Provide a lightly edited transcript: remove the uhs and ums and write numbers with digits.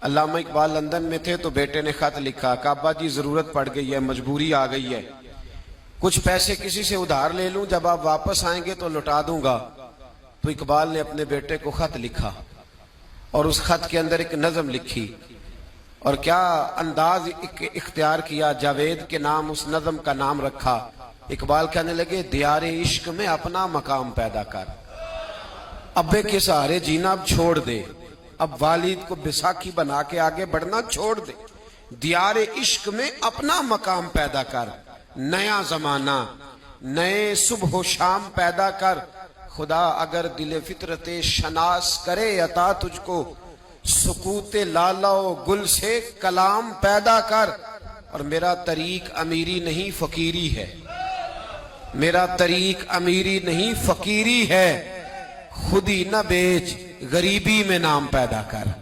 अल्लामा Iqbal London में थे तो बेटे ने खत लिखा, काबा जी जरूरत पड़ गई है, मजबूरी आ गई है, कुछ पैसे किसी से उधार ले लूं, जब आप वापस आएंगे तो लौटा दूंगा। तो इकबाल ने अपने बेटे को खत लिखा और उस खत के अंदर एक नज्म लिखी और क्या अंदाज इख्तियार किया, जावेद के नाम उस नज्म का नाम रखा। इकबाल कहने लगे, दियारे इश्क में अपना मकाम पैदा कर, अब्बे के सहारे जीना अब छोड़ दे, अब वालिद को बैसाखी बना के आगे बढ़ना छोड़ दे, दियारे इश्क में अपना मकाम पैदा कर, नया जमाना नए सुबह शाम पैदा कर, खुदा अगर दिल फितरते शनास करे अता तुझको, सुकूते लालाओ गुल से कलाम पैदा कर। और मेरा तरीक अमीरी नहीं फकीरी है, मेरा तरीक अमीरी नहीं फकीरी है, खुदी न बेच गरीबी में नाम पैदा कर।